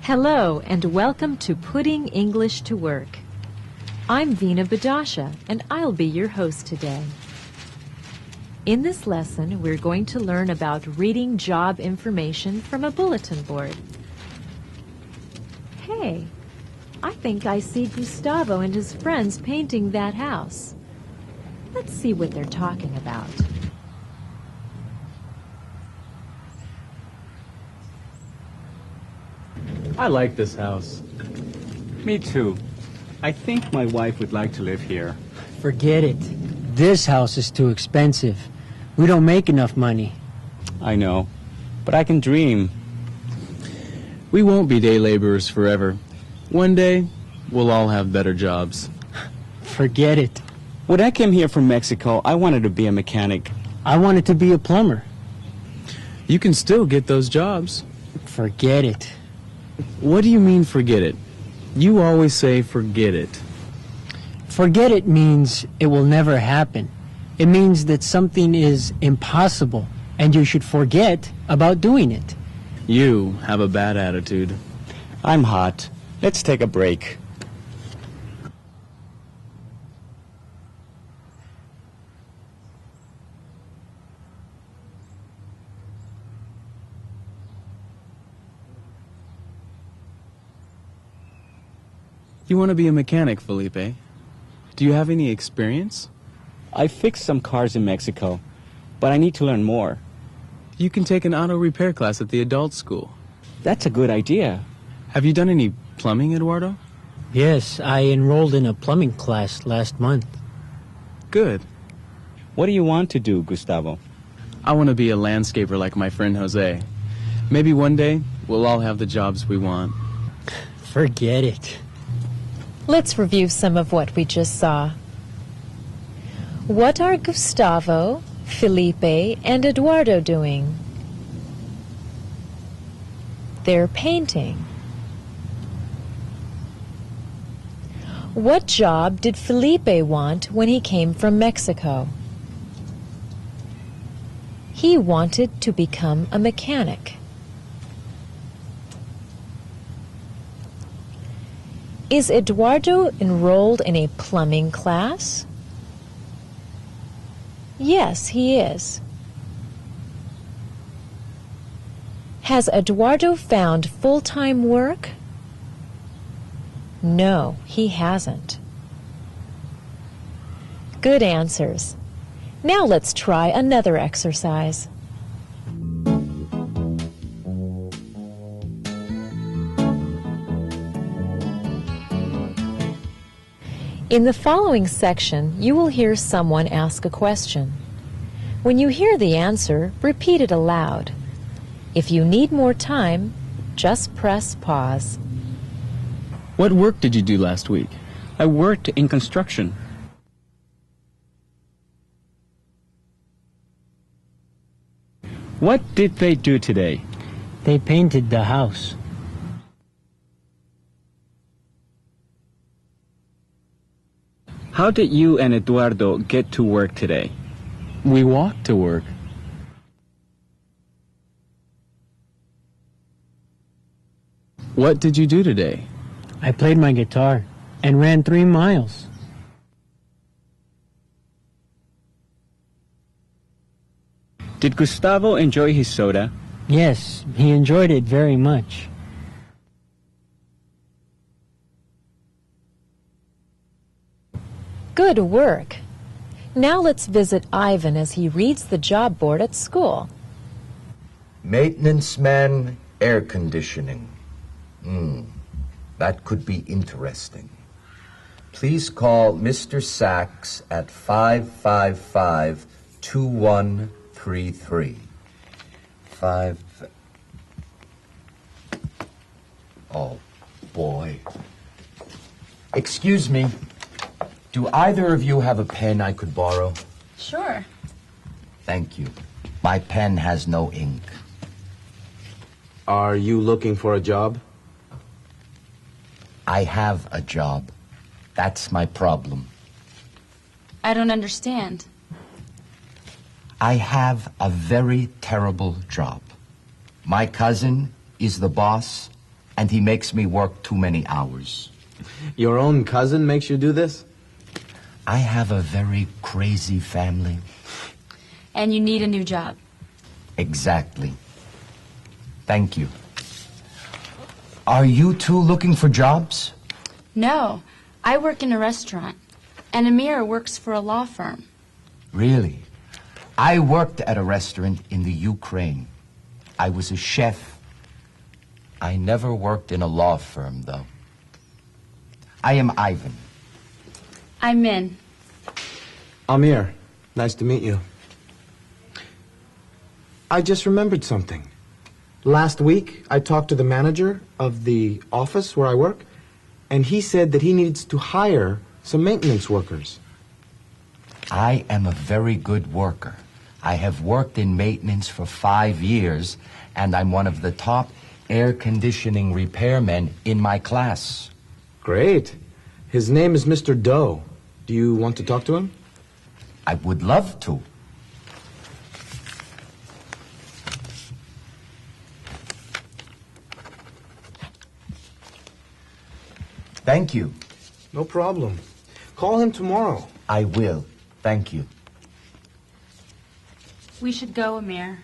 Hello and welcome to Putting English to Work. I'm Vina and I'll be your host today. In this lesson, we're going to learn about reading job information from a bulletin board. Hey, I think I see Gustavo and his friends painting that house. Let's see what they're talking about. I like this house. Me too. I think my wife would like to live here. Forget it. This house is too expensive. We don't make enough money. I know, but I can dream. We won't be day laborers forever. One day, we'll all have better jobs. Forget it. When I came here from Mexico, I wanted to be a mechanic. I wanted to be a plumber. You can still get those jobs. Forget it. What do you mean, forget it? You always say, forget it. Forget it means it will never happen. It means that something is impossible, and you should forget about doing it. You have a bad attitude. I'm hot. Let's take a break. You want to be a mechanic, Felipe? Do you have any experience? I fixed some cars in Mexico, but I need to learn more. You can take an auto repair class at the adult school. That's a good idea. Have you done any plumbing, Eduardo? Yes, I enrolled in a plumbing class last month. Good. What do you want to do, Gustavo? I want to be a landscaper like my friend Jose. Maybe one day, we'll all have the jobs we want. Forget it. Let's review some of what we just saw. What are Gustavo, Felipe, and Eduardo doing? They're painting. What job did Felipe want when he came from Mexico? He wanted to become a mechanic. Is Eduardo enrolled in a plumbing class? Yes, he is. Has Eduardo found full-time work? No, he hasn't. Good answers. Now let's try another exercise. In the following section, you will hear someone ask a question. When you hear the answer, repeat it aloud. If you need more time, just press pause. What work did you do last week? I worked in construction. What did they do today? They painted the house. How did you and Eduardo get to work today? We walked to work. What did you do today? I played my guitar and ran 3 miles. Did Gustavo enjoy his soda? Yes, he enjoyed it very much. Good work. Now let's visit Ivan as he reads the job board at school. Maintenance man, air conditioning. That could be interesting. Please call Mr. Sachs at 555-2133. Oh, boy. Excuse me. Do either of you have a pen I could borrow? Sure. Thank you. My pen has no ink. Are you looking for a job? I have a job. That's my problem. I don't understand. I have a very terrible job. My cousin is the boss, and he makes me work too many hours. Your own cousin makes you do this? I have a very crazy family. And you need a new job. Exactly. Thank you. Are you two looking for jobs? No, I work in a restaurant, and Amir works for a law firm. Really? I worked at a restaurant in the Ukraine. I was a chef. I never worked in a law firm, though. I am Ivan. I'm Min. Amir, nice to meet you. I just remembered something. Last week, I talked to the manager of the office where I work, and he said that he needs to hire some maintenance workers. I am a very good worker. I have worked in maintenance for 5 years, and I'm one of the top air conditioning repairmen in my class. Great. His name is Mr. Doe. Do you want to talk to him? I would love to. Thank you. No problem. Call him tomorrow. I will. Thank you. We should go, Amir.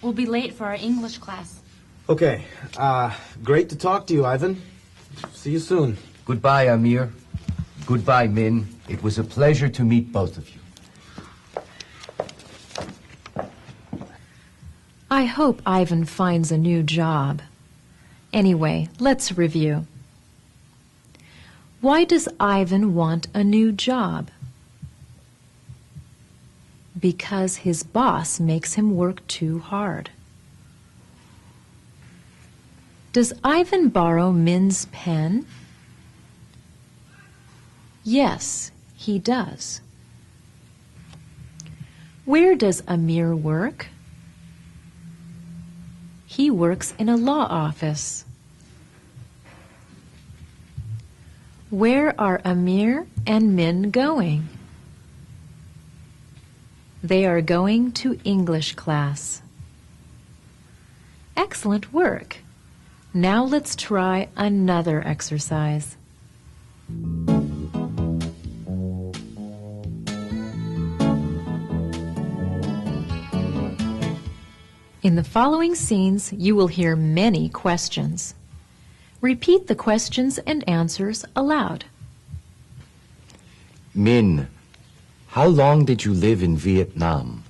We'll be late for our English class. Okay. Great to talk to you, Ivan. See you soon. Goodbye, Amir. Goodbye, Min. It was a pleasure to meet both of you. I hope Ivan finds a new job. Anyway, let's review. Why does Ivan want a new job? Because his boss makes him work too hard. Does Ivan borrow Min's pen? Yes, he does. Where does Amir work? He works in a law office. Where are Amir and Min going? They are going to English class. Excellent work. Now let's try another exercise. In the following scenes, you will hear many questions. Repeat the questions and answers aloud. Min, how long did you live in Vietnam?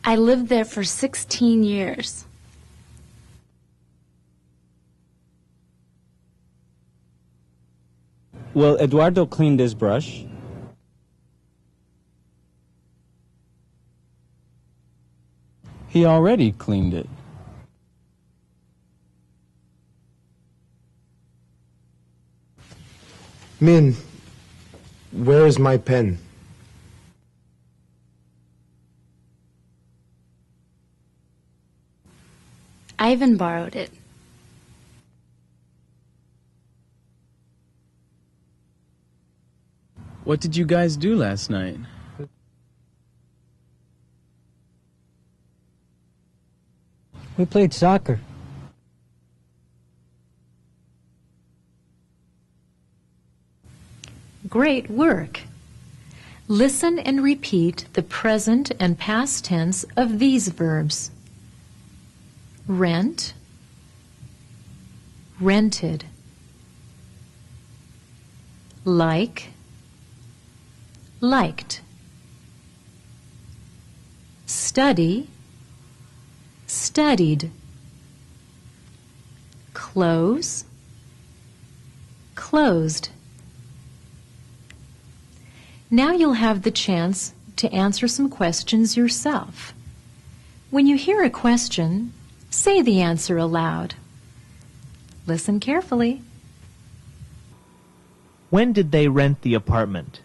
I lived there for 16 years. Will Eduardo clean this brush? He already cleaned it. Min, where is my pen? Ivan borrowed it. What did you guys do last night? We played soccer. Great work. Listen and repeat the present and past tense of these verbs. Rent, rented. Like, liked. Study, studied. Close, closed. Now you'll have the chance to answer some questions yourself. When you hear a question, say the answer aloud. Listen carefully. When did they rent the apartment?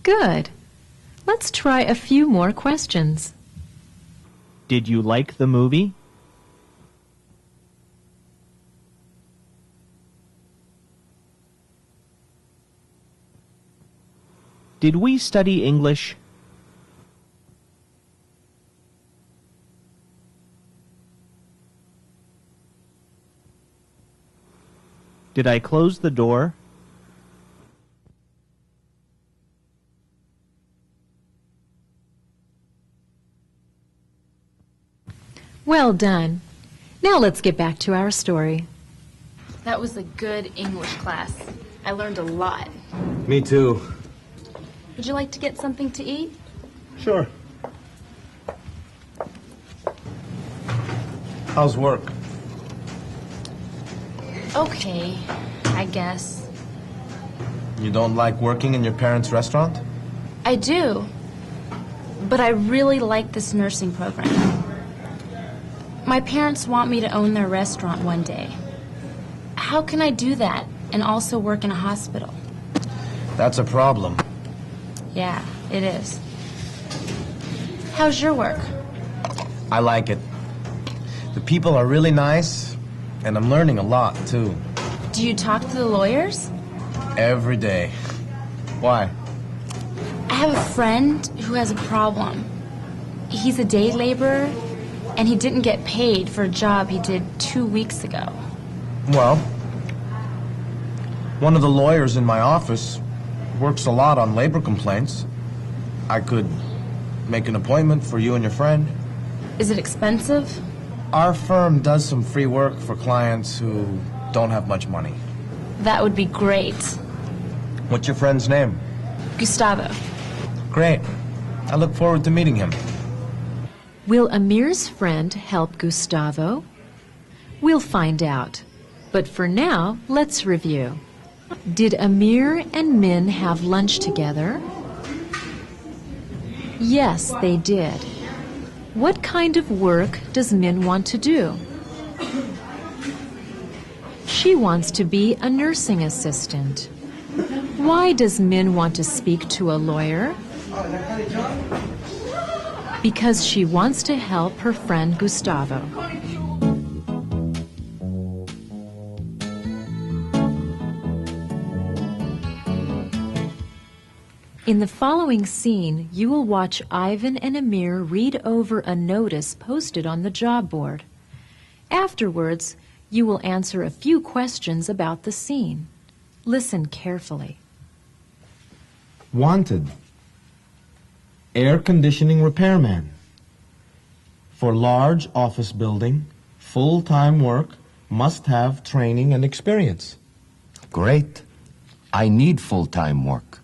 Good. Let's try a few more questions. Did you like the movie? Did we study English? Did I close the door? Well done. Now let's get back to our story. That was a good English class. I learned a lot. Me too. Would you like to get something to eat? Sure. How's work? Okay, I guess. You don't like working in your parents' restaurant? I do. But I really like this nursing program. My parents want me to own their restaurant one day. How can I do that and also work in a hospital? That's a problem. Yeah, it is. How's your work? I like it. The people are really nice, and I'm learning a lot, too. Do you talk to the lawyers? Every day. Why? I have a friend who has a problem. He's a day laborer, and he didn't get paid for a job he did 2 weeks ago. Well, one of the lawyers in my office works a lot on labor complaints. I could make an appointment for you and your friend. Is it expensive? Our firm does some free work for clients who don't have much money. That would be great. What's your friend's name? Gustavo. Great. I look forward to meeting him. Will Amir's friend help Gustavo? We'll find out. But for now, let's review. Did Amir and Min have lunch together? Yes, they did. What kind of work does Min want to do? She wants to be a nursing assistant. Why does Min want to speak to a lawyer? Because she wants to help her friend Gustavo. In the following scene, you will watch Ivan and Amir read over a notice posted on the job board. Afterwards, you will answer a few questions about the scene. Listen carefully. Wanted. Air conditioning repairman. For large office building, full-time work, must have training and experience. Great. I need full-time work.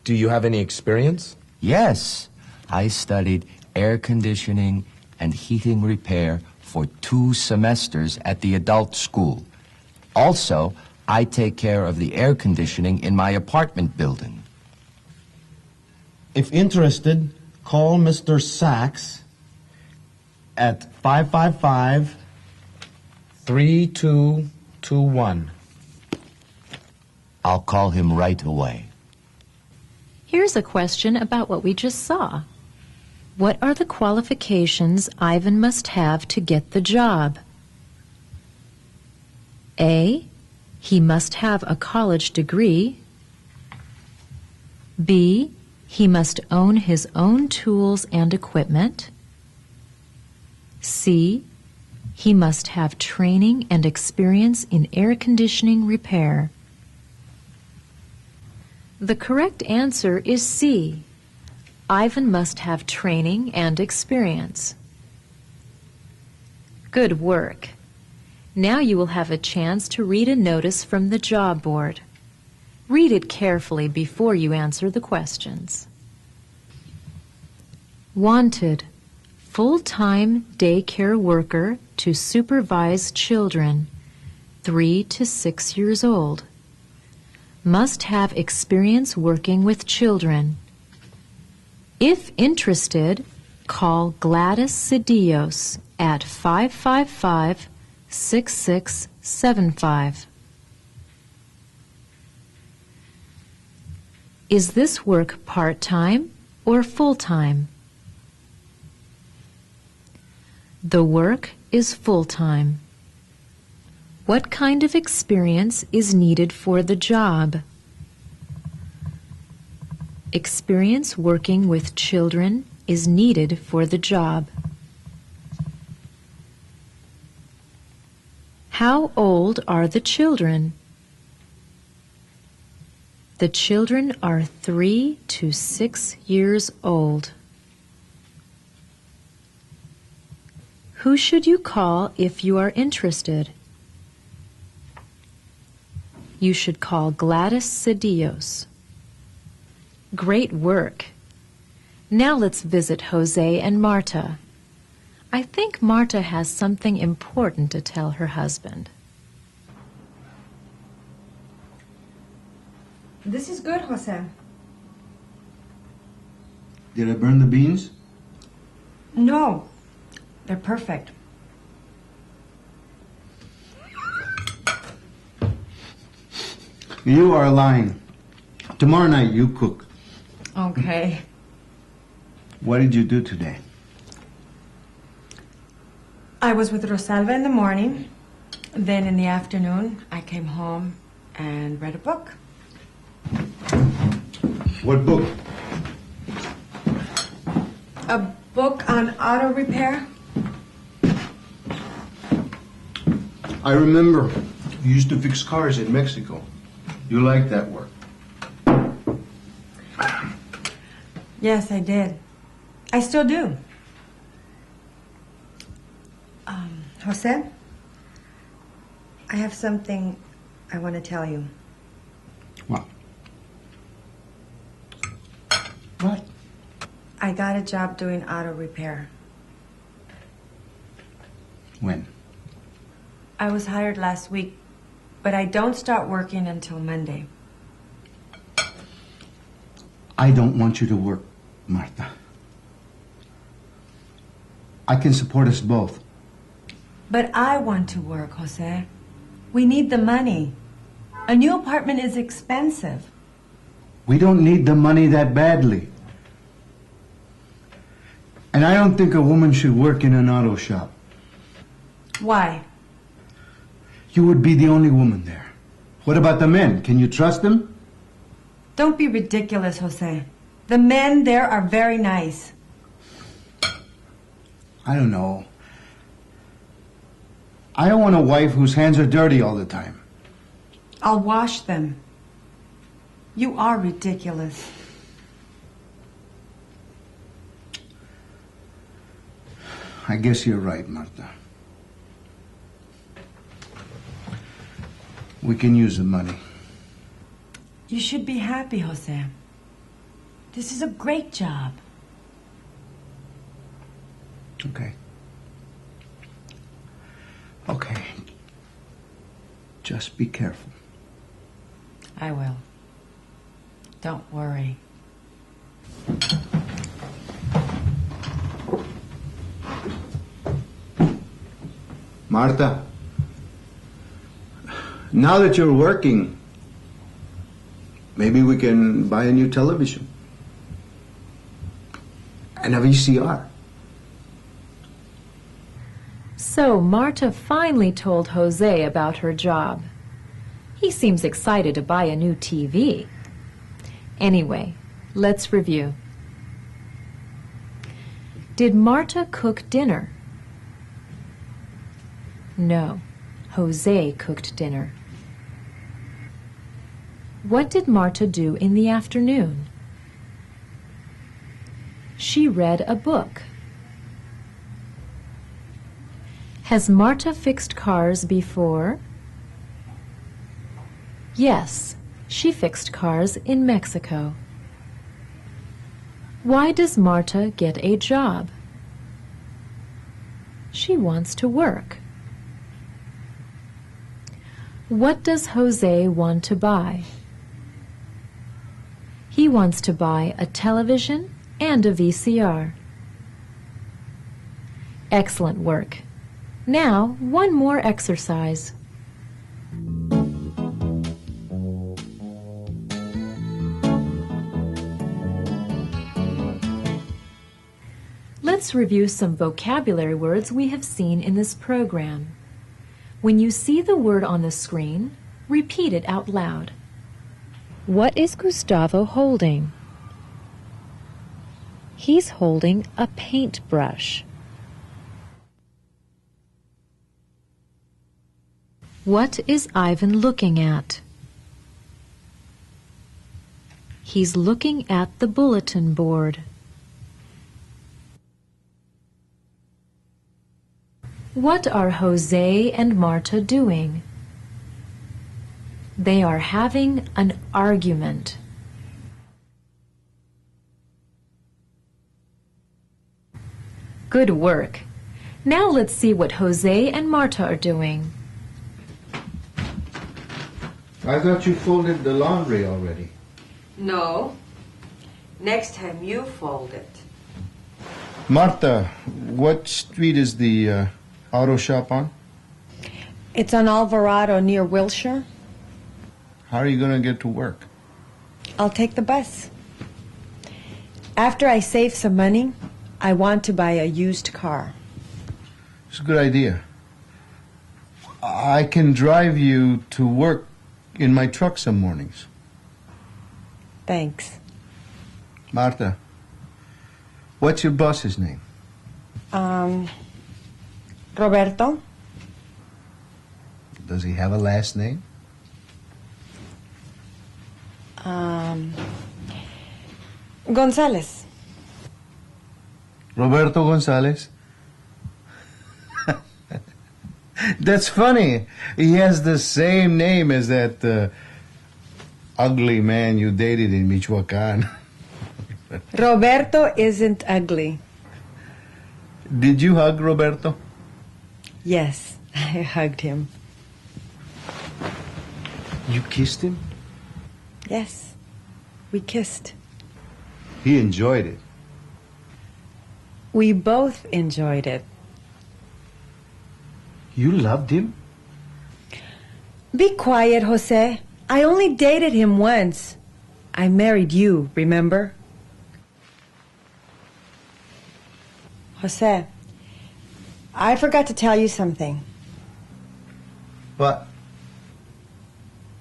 Do you have any experience? Yes. I studied air conditioning and heating repair for 2 semesters at the adult school. Also, I take care of the air conditioning in my apartment building. If interested, call Mr. Sachs at 555-3221. I'll call him right away. Here's a question about what we just saw. What are the qualifications Ivan must have to get the job? A. He must have a college degree. B. He must own his own tools and equipment. C. He must have training and experience in air conditioning repair. The correct answer is C. Ivan must have training and experience. Good work. Now you will have a chance to read a notice from the job board. Read it carefully before you answer the questions. Wanted. Full-time daycare worker to supervise children, 3 to 6 years old. Must have experience working with children. If interested, call Gladys Cedillos at 555-6675. Is this work part-time or full-time? The work is full-time. What kind of experience is needed for the job? Experience working with children is needed for the job. How old are the children? The children are 3 to 6 years old. Who should you call if you are interested? You should call Gladys Cedillos. Great work. Now let's visit Jose and Marta. I think Marta has something important to tell her husband. This is good, Jose. Did I burn the beans? No, they're perfect. You are lying. Tomorrow night you cook. Okay. What did you do today? I was with Rosalba in the morning. Then in the afternoon, I came home and read a book. What book? A book on auto repair. I remember you used to fix cars in Mexico. You liked that work. Yes, I did. I still do. Jose, I have something I want to tell you. What? What? I got a job doing auto repair. When? I was hired last week, but I don't start working until Monday. I don't want you to work, Marta. I can support us both. But I want to work, Jose. We need the money. A new apartment is expensive. We don't need the money that badly. And I don't think a woman should work in an auto shop. Why? You would be the only woman there. What about the men? Can you trust them? Don't be ridiculous, Jose. The men there are very nice. I don't know. I don't want a wife whose hands are dirty all the time. I'll wash them. You are ridiculous. I guess you're right, Marta. We can use the money. You should be happy, Jose. This is a great job. Okay. Okay. Just be careful. I will. Don't worry. Marta, now that you're working, maybe we can buy a new television and a VCR. So Marta finally told Jose about her job. He seems excited to buy a new TV. Anyway, let's review. Did Marta cook dinner? No, Jose cooked dinner. What did Marta do in the afternoon? She read a book. Has Marta fixed cars before? Yes, she fixed cars in Mexico. Why does Marta get a job? She wants to work. What does Jose want to buy? He wants to buy a television and a VCR. Excellent work. Now, one more exercise. Let's review some vocabulary words we have seen in this program. When you see the word on the screen, repeat it out loud. What is Gustavo holding? He's holding a paintbrush. What is Ivan looking at? He's looking at the bulletin board. What are Jose and Marta doing? They are having an argument. Good work. Now let's see what Jose and Marta are doing. I thought you folded the laundry already. No. Next time you fold it. Marta, what street is the auto shop on? It's on Alvarado near Wilshire. How are you going to get to work? I'll take the bus. After I save some money, I want to buy a used car. It's a good idea. I can drive you to work in my truck some mornings. Thanks. Marta, what's your boss's name? Roberto? Does he have a last name? Gonzalez. Roberto Gonzalez? That's funny. He has the same name as that ugly man you dated in Michoacan. Roberto isn't ugly. Did you hug Roberto? Yes, I hugged him. You kissed him? Yes, we kissed. He enjoyed it. We both enjoyed it. You loved him? Be quiet, Jose. I only dated him once. I married you, remember? Jose, I forgot to tell you something. What?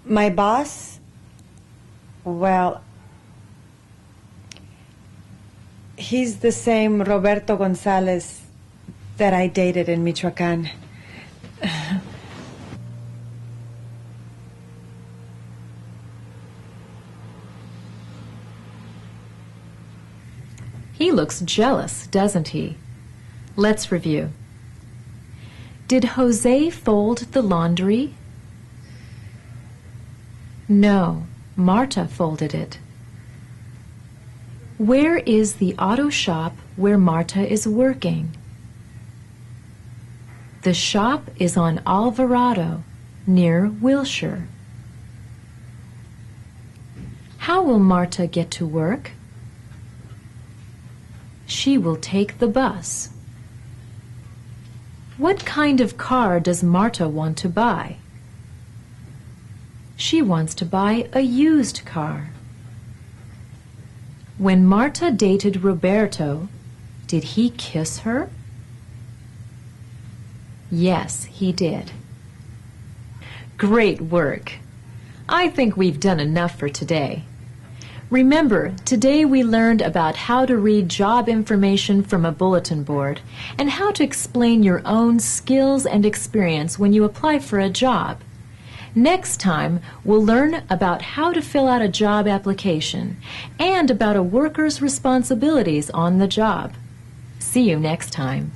My boss, well, he's the same Roberto Gonzalez that I dated in Michoacan. He looks jealous, doesn't he? Let's review. Did Jose fold the laundry? No, Marta folded it. Where is the auto shop where Marta is working? The shop is on Alvarado, near Wilshire. How will Marta get to work? She will take the bus. What kind of car does Marta want to buy? She wants to buy a used car. When Marta dated Roberto, did he kiss her? Yes, he did. Great work. I think we've done enough for today. Remember, today we learned about how to read job information from a bulletin board and how to explain your own skills and experience when you apply for a job. Next time, we'll learn about how to fill out a job application and about a worker's responsibilities on the job. See you next time.